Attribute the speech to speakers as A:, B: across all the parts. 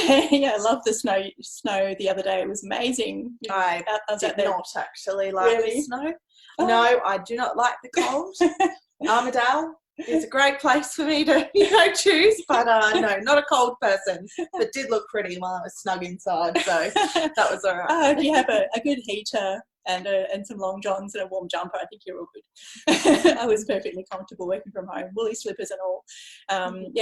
A: Yeah, I love the snow the other day. It was amazing.
B: I did not actually like the snow.
A: Oh.
B: No, I do not like the cold. Armidale is a great place for me to choose, but no, not a cold person, but did look pretty while I was snug inside, so that was all right.
A: If you have a good heater and some long johns and a warm jumper, I think you're all good. I was perfectly comfortable working from home, woolly slippers and all.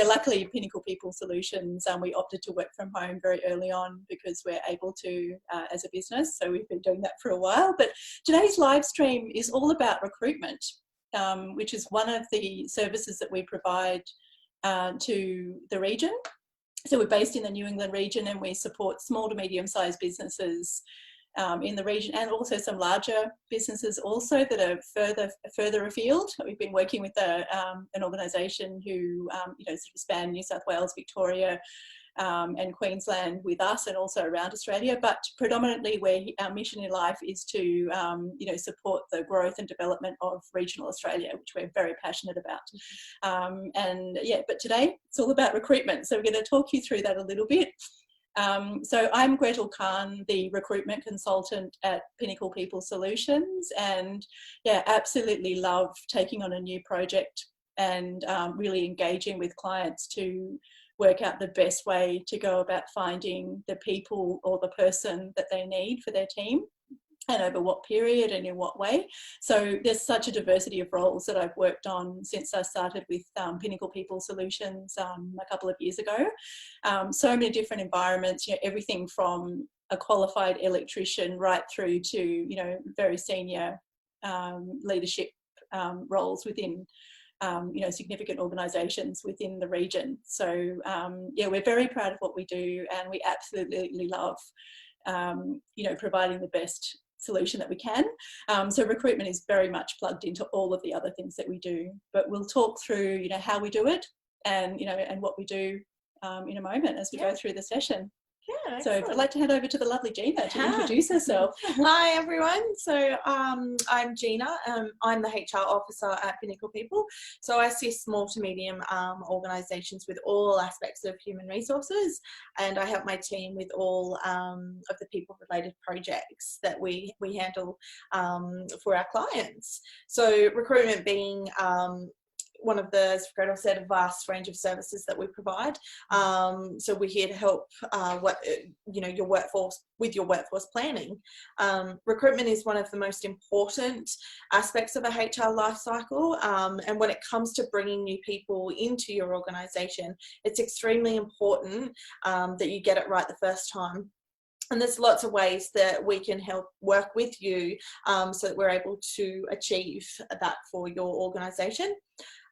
A: Luckily Pinnacle People Solutions, we opted to work from home very early on because we're able to as a business, so we've been doing that for a while. But today's live stream is all about recruitment, which is one of the services that we provide to the region. So we're based in the New England region, and we support small to medium-sized businesses in the region, and also some larger businesses also that are further afield. We've been working with an organisation who sort of span New South Wales, Victoria, and Queensland with us, and also around Australia. But predominantly, our mission in life is to support the growth and development of regional Australia, which we're very passionate about. But today it's all about recruitment, so we're going to talk you through that a little bit. So I'm Gretel, the recruitment consultant at Pinnacle People Solutions, and absolutely love taking on a new project and really engaging with clients to work out the best way to go about finding the people or the person that they need for their team, and over what period and in what way. So there's such a diversity of roles that I've worked on since I started with Pinnacle People Solutions a couple of years ago. So many different environments, everything from a qualified electrician right through to, very senior leadership roles within significant organisations within the region. So we're very proud of what we do, and we absolutely love providing the best solution that we can. So recruitment is very much plugged into all of the other things that we do, but we'll talk through how we do it and and what we do in a moment as we go through the session.
B: Yeah,
A: so I'd like to hand over to the lovely Gina to introduce herself.
B: Hi everyone, so I'm Gina. I'm the HR officer at Pinnacle People, so I assist small to medium organisations with all aspects of human resources, and I help my team with all of the people related projects that we handle for our clients. So recruitment being one of the, as Gretel said, a vast range of services that we provide. So we're here to help your workforce with your workforce planning. Recruitment is one of the most important aspects of a HR life cycle, and when it comes to bringing new people into your organisation, it's extremely important that you get it right the first time. And there's lots of ways that we can help work with you so that we're able to achieve that for your organisation.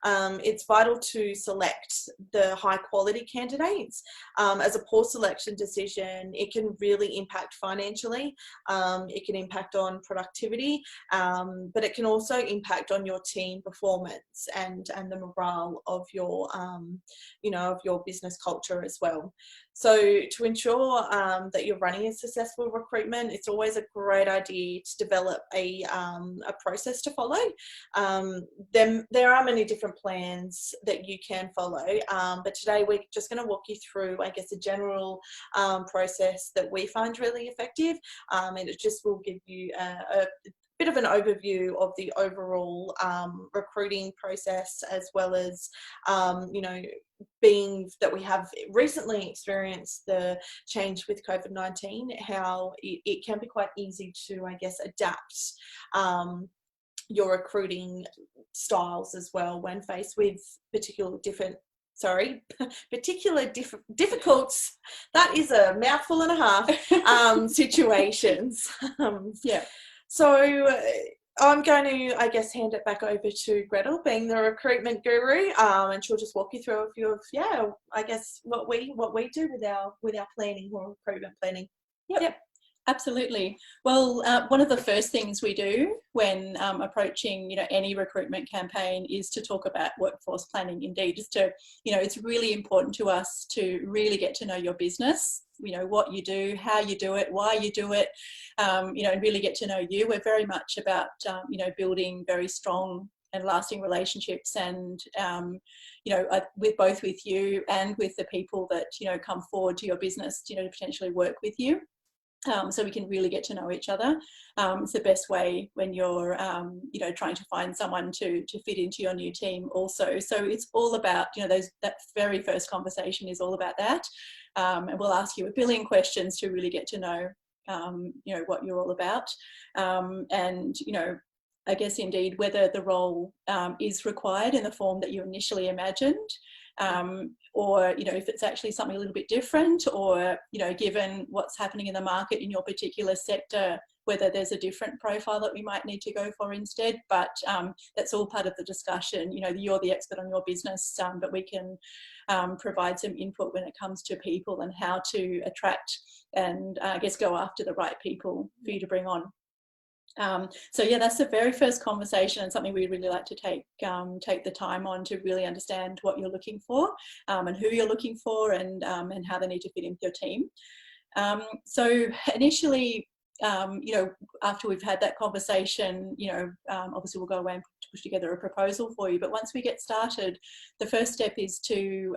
B: It's vital to select the high quality candidates. As a poor selection decision, it can really impact financially, it can impact on productivity, but it can also impact on your team performance and the morale of your of your business culture as well. So to ensure that you're running a successful recruitment, it's always a great idea to develop a process to follow. There are many different plans that you can follow, but today we're just going to walk you through, I guess, a general process that we find really effective, and it just will give you a bit of an overview of the overall recruiting process, as well as being that we have recently experienced the change with COVID-19, how it can be quite easy to, I guess, adapt your recruiting styles as well when faced with difficult, that is a mouthful and a half, situations. So I'm going to, I guess, hand it back over to Gretel, being the recruitment guru, and she'll just walk you through a few of, I guess, what we do with our planning, or recruitment planning.
A: Yep. Absolutely. Well, one of the first things we do when approaching, any recruitment campaign is to talk about workforce planning. Indeed, just to, it's really important to us to really get to know your business, what you do, how you do it, why you do it, and really get to know you. We're very much about, building very strong lasting relationships, and with you and with the people that come forward to your business to potentially work with you. So we can really get to know each other. It's the best way when you're, trying to find someone to fit into your new team also. So it's all about, that very first conversation is all about that. And we'll ask you a billion questions to really get to know, what you're all about. And, I guess indeed whether the role is required in the form that you initially imagined, or if it's actually something a little bit different, or given what's happening in the market in your particular sector, whether there's a different profile that we might need to go for instead. But that's all part of the discussion. You're the expert on your business, but we can provide some input when it comes to people and how to attract and I guess go after the right people for you to bring on. So yeah, that's the very first conversation, and something we really like to take the time on to really understand what you're looking for, and who you're looking for, and how they need to fit into your team. So initially, after we've had that conversation, obviously we'll go away and push together a proposal for you. But once we get started, the first step is to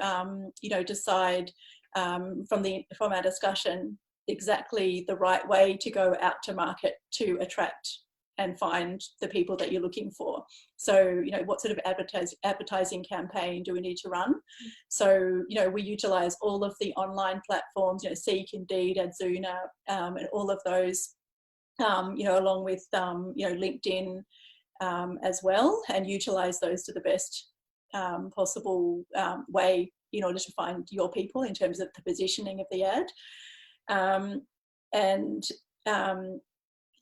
A: decide from our discussion exactly the right way to go out to market to attract and find the people that you're looking for. So, what sort of advertising campaign do we need to run? So, we utilize all of the online platforms, Seek, Indeed, Adzuna, and all of those, along with, LinkedIn as well, and utilize those to the best possible way in order to find your people in terms of the positioning of the ad.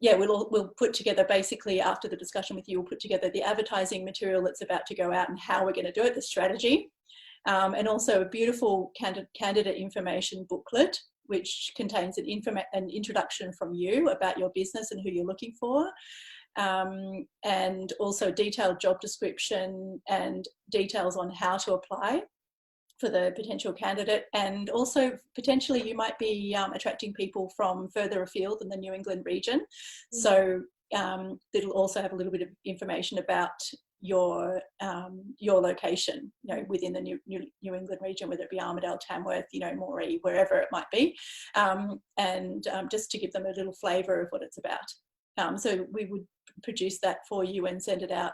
A: We'll put together, basically after the discussion with you, we'll put together the advertising material that's about to go out and how we're going to do it, the strategy, and also a beautiful candidate information booklet, which contains an introduction from you about your business and who you're looking for, and also detailed job description and details on how to apply for the potential candidate. And also potentially you might be attracting people from further afield in the New England region. So it'll also have a little bit of information about your location, within the New England region, whether it be Armidale, Tamworth, Moree, wherever it might be, and just to give them a little flavour of what it's about. So we would produce that for you and send it out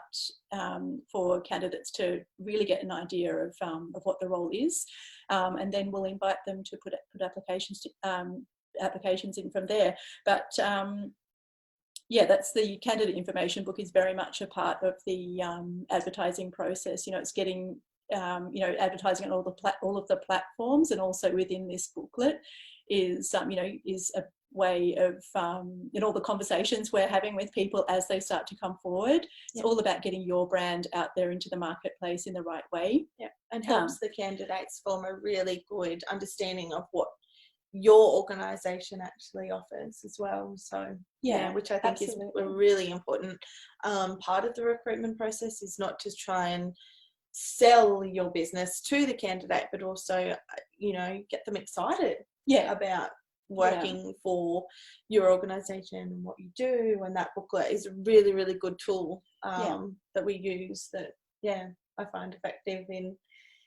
A: for candidates to really get an idea of what the role is, and then we'll invite them to put applications in from there. But that's the candidate information book is very much a part of the advertising process. It's getting advertising on all of the platforms, and also within this booklet is a way of in all the conversations we're having with people as they start to come forward. It's all about getting your brand out there into the marketplace in the right way.
B: And helps the candidates form a really good understanding of what your organisation actually offers as well. So which I think absolutely is a really important part of the recruitment process, is not to try and sell your business to the candidate, but also get them excited about working for your organisation and what you do. And that booklet is a really, really good tool that we use, that I find effective in.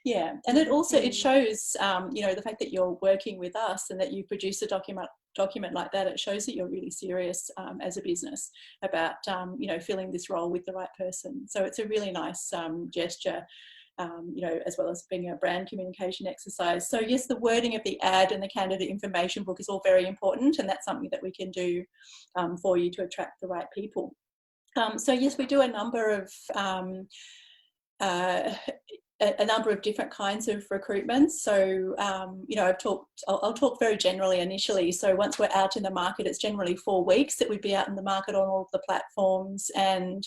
A: And it also it shows the fact that you're working with us and that you produce a document like that. It shows that you're really serious as a business about filling this role with the right person. So it's a really nice gesture, as well as being a brand communication exercise. So yes, the wording of the ad and the candidate information book is all very important, and that's something that we can do for you to attract the right people. So yes, we do a number of different kinds of recruitment. So I'll talk very generally initially. So once we're out in the market, it's generally 4 weeks that we'd be out in the market on all of the platforms, and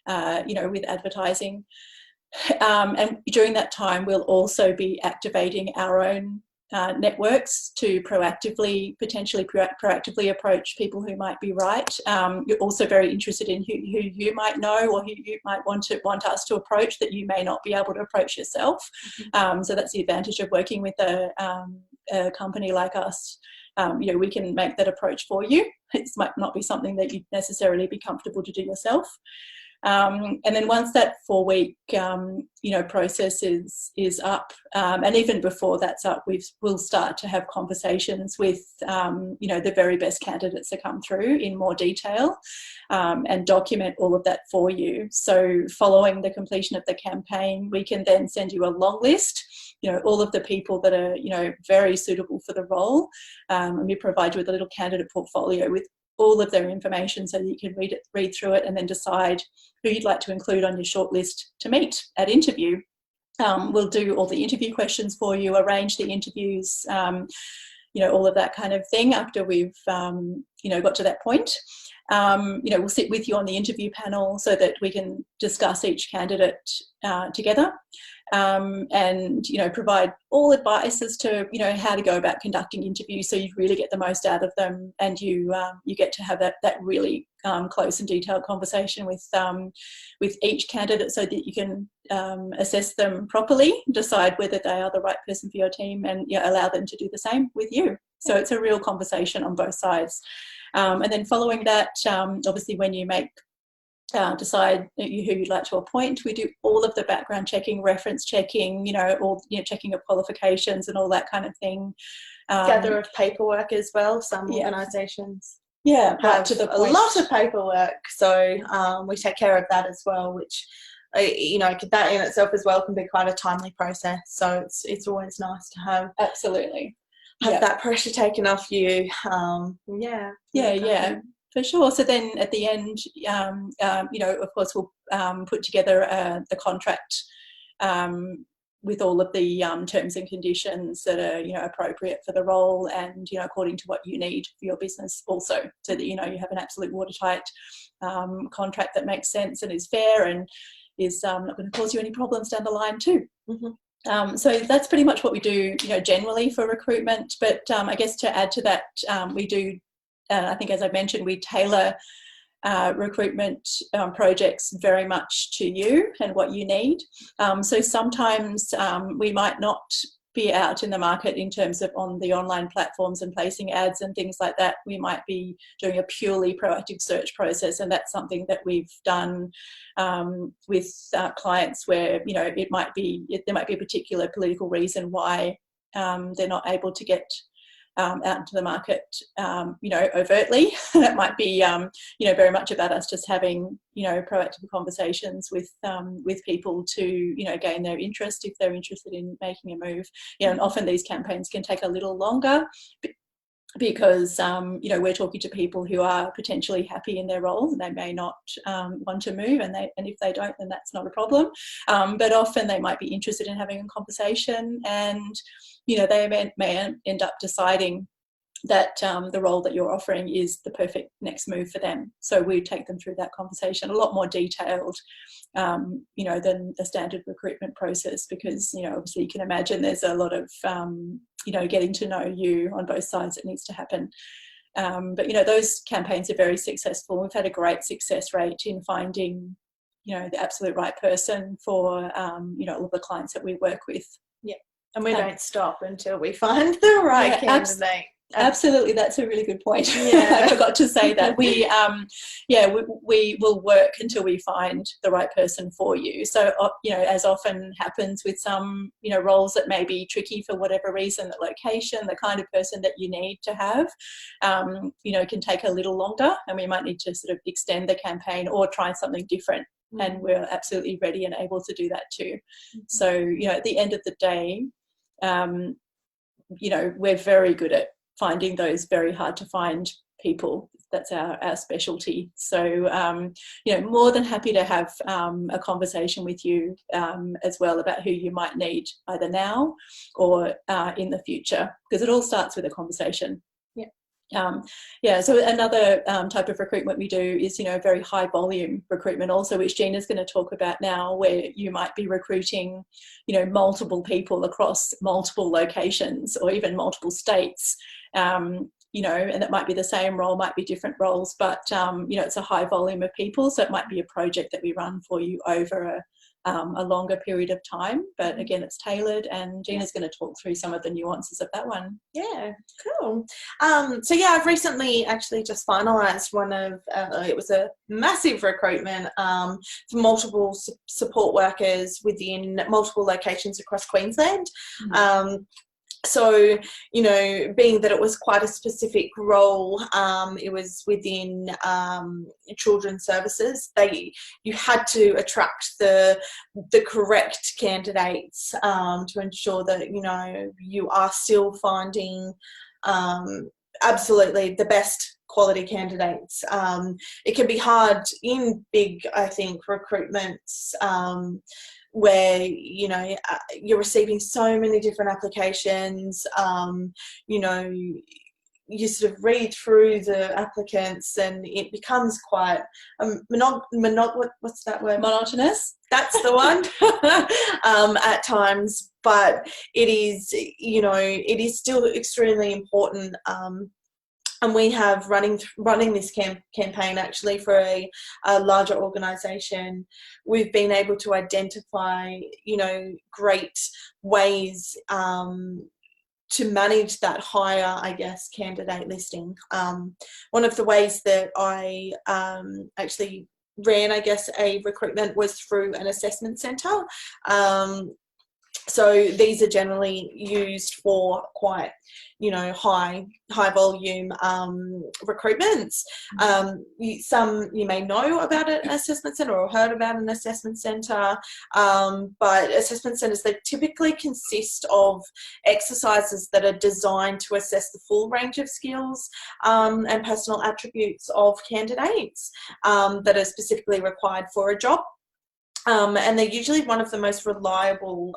A: with advertising. And during that time, we'll also be activating our own networks to potentially proactively approach people who might be right. You're also very interested in who you might know, or who you might want us to approach that you may not be able to approach yourself. So that's the advantage of working with a company like us. We can make that approach for you. It might not be something that you'd necessarily be comfortable to do yourself. And then once that 4-week, process is up, and even before that's up, we'll start to have conversations with, the very best candidates that come through in more detail, and document all of that for you. So following the completion of the campaign, we can then send you a long list, all of the people that are, very suitable for the role, and we provide you with a little candidate portfolio with all of their information so that you can read through it and then decide who you'd like to include on your shortlist to meet at interview. We'll do all the interview questions for you, arrange the interviews, all of that kind of thing after we've, got to that point. We'll sit with you on the interview panel so that we can discuss each candidate together, and provide all advice as to how to go about conducting interviews so you really get the most out of them, and you get to have that really close and detailed conversation with each candidate so that you can assess them properly, decide whether they are the right person for your team, and allow them to do the same with you. So it's a real conversation on both sides. And then following that, obviously when you decide who you'd like to appoint, we do all of the background checking, reference checking, checking of qualifications and all that kind of thing.
B: Gather of paperwork as well. Some organisations
A: have
B: right to the point. A lot of paperwork, so we take care of that as well, which that in itself as well can be quite a timely process. So it's always nice to have that pressure taken off you. For sure. So then at the end, of course, we'll put together the contract with all of the terms and conditions that are appropriate for the role, and according to what you need for your business also, so that you have an absolute watertight contract that makes sense and is fair and is not going to cause you any problems down the line too. Mm-hmm. So that's pretty much what we do, generally for recruitment. But I guess to add to that, we do, I think as I mentioned, we tailor recruitment projects very much to you and what you need. So sometimes we might not be out in the market in terms of on the online platforms and placing ads and things like that. We might be doing a purely proactive search process, and that's something that we've done with clients where there might be a particular political reason why they're not able to get out into the market, overtly. That might be, very much about us just having, proactive conversations with people to, gain their interest if they're interested in making a move. And often these campaigns can take a little longer because, we're talking to people who are potentially happy in their role and they may not want to move, and if they don't, then that's not a problem. But often they might be interested in having a conversation, and they may end up deciding that the role that you're offering is the perfect next move for them. So we take them through that conversation, a lot more detailed, than the standard recruitment process, because, obviously you can imagine there's a lot of, getting to know you on both sides that needs to happen. But, those campaigns are very successful. We've had a great success rate in finding, the absolute right person for, all of the clients that we work with. Yeah. And we don't stop until we find the right candidate.
A: Absolutely, that's a really good point. Yeah. I forgot to say that. We will work until we find the right person for you. So, as often happens with some, roles that may be tricky for whatever reason, the location, the kind of person that you need to have, can take a little longer, and we might need to sort of extend the campaign or try something different. And we're absolutely ready and able to do that too. So, at the end of the day, we're very good at finding those very hard to find people. That's our specialty. So, more than happy to have a conversation with you as well about who you might need either now or in the future, because it all starts with a conversation. So another type of recruitment we do is, very high volume recruitment also, which Gina's going to talk about now, where you might be recruiting, multiple people across multiple locations or even multiple states, and it might be the same role, might be different roles, but, it's a high volume of people. So it might be a project that we run for you over a longer period of time. But again, it's tailored, and Gina's going to talk through some of the nuances of that one.
B: Yeah, cool. So yeah, I've recently actually just finalised one of, it was a massive recruitment for multiple support workers within multiple locations across Queensland. So, you know, being that it was quite a specific role, it was within children's services. You had to attract the correct candidates to ensure that, you know, you are still finding absolutely the best quality candidates. It can be hard in big, I think, recruitments, where, you know, you're receiving so many different applications. You know, you sort of read through the applicants and it becomes quite what's that word?
A: Monotonous.
B: That's the one. At times, but it is, you know, it is still extremely important. And we have running this campaign actually for a larger organisation. We've been able to identify, you know, great ways to manage that higher, I guess, candidate listing. One of the ways that I actually ran, I guess, a recruitment was through an assessment centre. So these are generally used for quite, you know, high volume recruitments. Some you may know about an assessment centre or heard about an assessment centre, but assessment centres, they typically consist of exercises that are designed to assess the full range of skills and personal attributes of candidates that are specifically required for a job. And they're usually one of the most reliable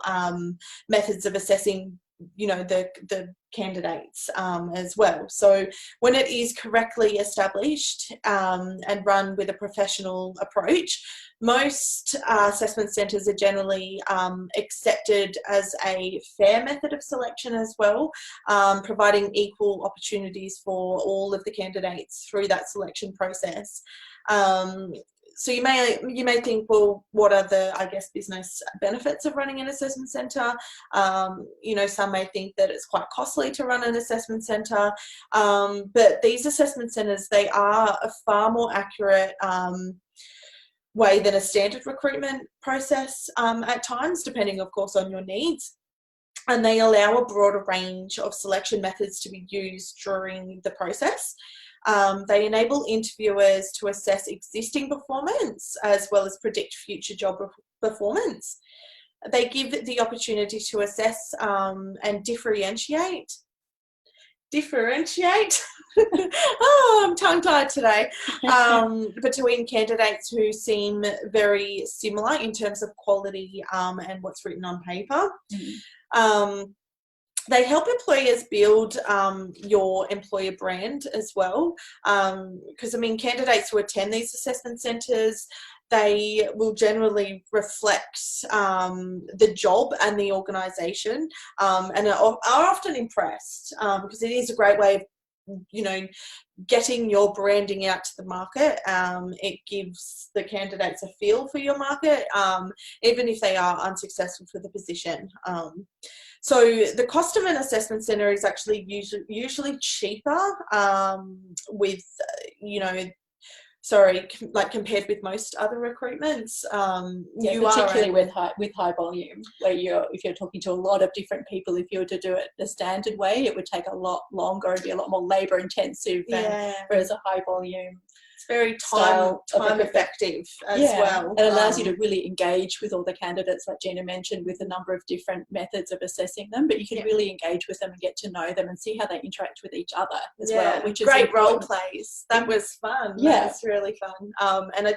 B: methods of assessing, you know, the candidates as well. So when it is correctly established and run with a professional approach, most assessment centres are generally accepted as a fair method of selection as well, providing equal opportunities for all of the candidates through that selection process. So you may think, well, what are the, I guess, business benefits of running an assessment centre? You know, some may think that it's quite costly to run an assessment centre, but these assessment centres, they are a far more accurate way than a standard recruitment process at times, depending, of course, on your needs. And they allow a broader range of selection methods to be used during the process. They enable interviewers to assess existing performance as well as predict future job performance. They give the opportunity to assess and differentiate. Oh, I'm tongue-tied today. Between candidates who seem very similar in terms of quality and what's written on paper. They help employers build your employer brand as well, because, I mean, candidates who attend these assessment centres, they will generally reflect the job and the organisation, and are often impressed, because it is a great way of, you know, getting your branding out to the market. It gives the candidates a feel for your market, even if they are unsuccessful for the position. So the cost of an assessment centre is actually usually cheaper with, you know, like compared with most other recruitments.
A: Particularly with high volume, where if you're talking to a lot of different people, if you were to do it the standard way, it would take a lot longer and be a lot more labour intensive. Whereas a high volume,
B: it's very time effective as well.
A: It allows you to really engage with all the candidates, like Gina mentioned, with a number of different methods of assessing them, but you can really engage with them and get to know them and see how they interact with each other as well, which is
B: great role plays. That was fun. That was really fun. And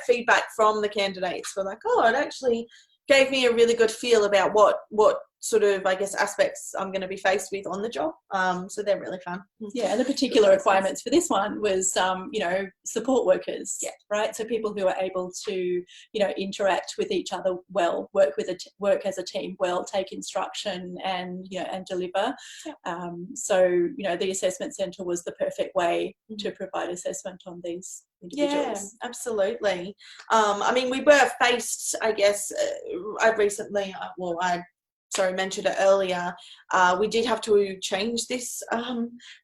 B: feedback from the candidates were like, oh, it actually gave me a really good feel about what sort of, I guess, aspects I'm going to be faced with on the job. So they're really fun.
A: Yeah, and the particular requirements for this one was, you know, support workers, right? So people who are able to, you know, interact with each other well, work as a team well, take instruction and, you know, and deliver. So, you know, the assessment centre was the perfect way to provide assessment on these individuals.
B: Yeah, absolutely. I mean, we were faced, I guess, I recently, I mentioned it earlier, we did have to change this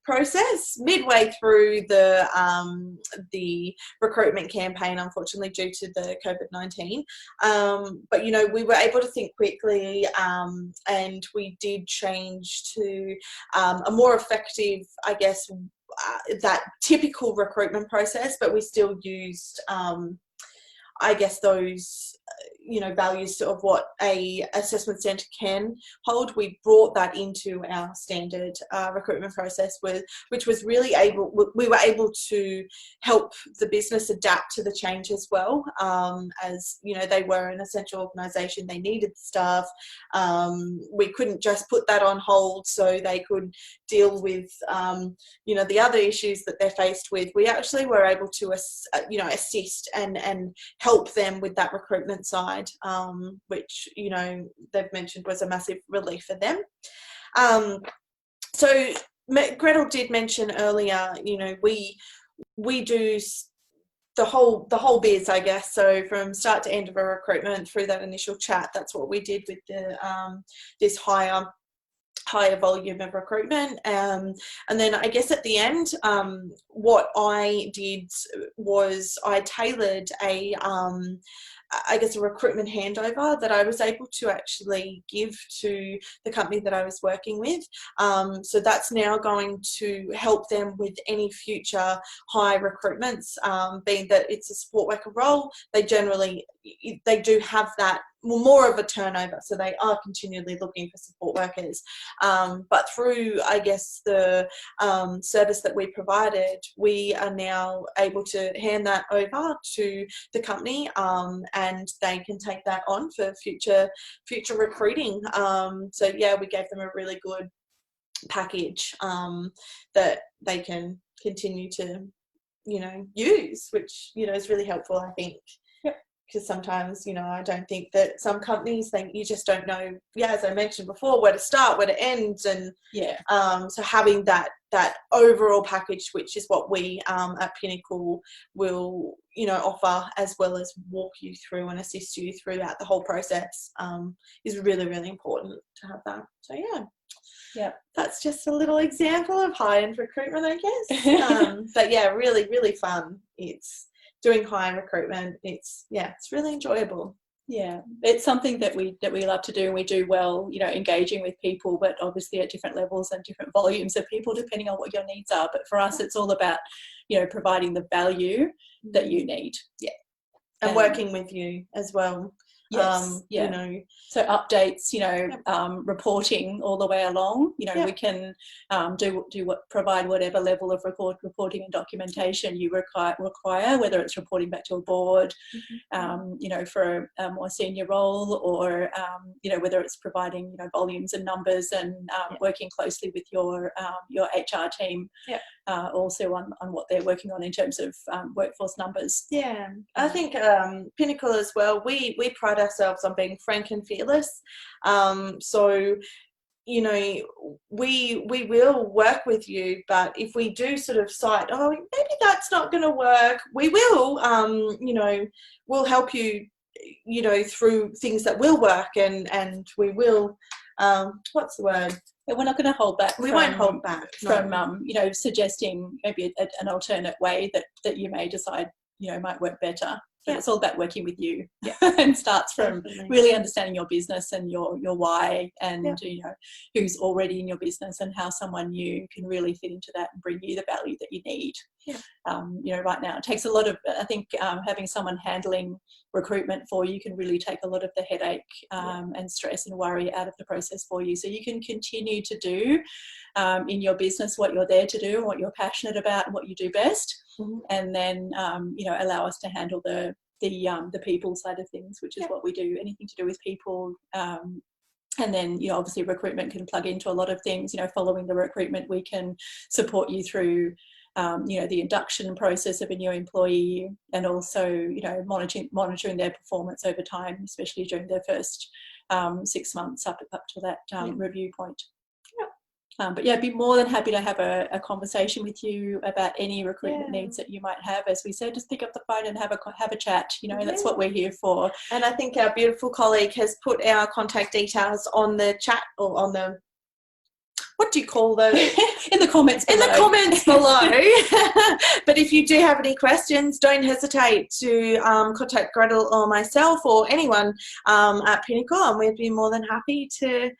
B: process midway through the recruitment campaign, unfortunately, due to the COVID-19. But, you know, we were able to think quickly, and we did change to a more effective, I guess, that typical recruitment process, but we still used, I guess, those, you know, values of what a assessment centre can hold. We brought that into our standard recruitment process, which was really we were able to help the business adapt to the change as well. As, you know, they were an essential organisation, they needed staff. We couldn't just put that on hold so they could deal with, you know, the other issues that they're faced with. We actually were able to, you know, assist and help them with that recruitment side, which, you know, they've mentioned was a massive relief for them. So Gretel did mention earlier, you know, we do the whole biz, I guess. So from start to end of a recruitment through that initial chat, that's what we did with the this higher volume of recruitment, and then I guess at the end, what I did was I tailored a recruitment handover that I was able to actually give to the company that I was working with. So that's now going to help them with any future high recruitments, being that it's a support worker role. They do have that more of a turnover, so they are continually looking for support workers. But through, I guess, the service that we provided, we are now able to hand that over to the company, and they can take that on for future recruiting. So yeah, we gave them a really good package that they can continue to, you know, use, which, you know, is really helpful, I think. Because sometimes, you know, I don't think that some companies think you just don't know, as I mentioned before, where to start, where to end, and so having that overall package, which is what we at Pinnacle will, you know, offer, as well as walk you through and assist you throughout the whole process, is really, really important to have that. So that's just a little example of high-end recruitment, I guess. But yeah, really, really fun. It's doing high recruitment. It's really enjoyable.
A: Yeah, it's something that we love to do, and we do well, you know, engaging with people, but obviously at different levels and different volumes of people depending on what your needs are. But for us, it's all about, you know, providing the value that you need.
B: And working with you as well. You know,
A: so updates, you know, reporting all the way along, you know, we can provide whatever level of reporting and documentation you require, whether it's reporting back to a board, you know, for a more senior role, or you know, whether it's providing, you know, volumes and numbers, and working closely with your HR team, also on what they're working on in terms of workforce numbers.
B: I think Pinnacle as well, we pride ourselves on being frank and fearless. So, you know, we will work with you, but if we do sort of cite, oh, maybe that's not going to work, we will, you know, we'll help you, you know, through things that will work, and we will, what's the word?
A: We're not going to hold back.
B: We won't hold back
A: from you know, suggesting maybe an alternate way that you may decide, you know, might work better. But it's all about working with you, and starts from really understanding your business and your why, and you know, who's already in your business, and how someone new can really fit into that and bring you the value that you need. You know, right now it takes a lot of, I think, having someone handling recruitment for you can really take a lot of the headache and stress and worry out of the process for you, so you can continue to do in your business what you're there to do, and what you're passionate about, and what you do best. And then you know, allow us to handle the people side of things, which is what we do. Anything to do with people, And then, you know, obviously recruitment can plug into a lot of things. You know, following the recruitment, we can support you through, you know, the induction process of a new employee, and also, you know, monitoring their performance over time, especially during their first 6 months up to that review point. But yeah, I'd be more than happy to have a conversation with you about any recruitment needs that you might have. As we said, just pick up the phone and have a chat. You know, that's what we're here for.
B: And I think our beautiful colleague has put our contact details on the chat, or on the, what do you call those?
A: In the comments below.
B: In the comments below. But if you do have any questions, don't hesitate to contact Gretel or myself or anyone at Pinnacle, and we'd be more than happy to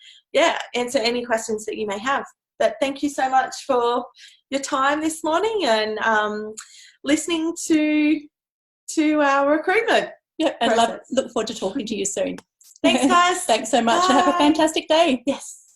B: answer any questions that you may have. But thank you so much for your time this morning and listening to our recruitment.
A: Yeah, and look forward to talking to you soon.
B: Thanks, guys.
A: Thanks so much. And have a fantastic day.
B: Yes.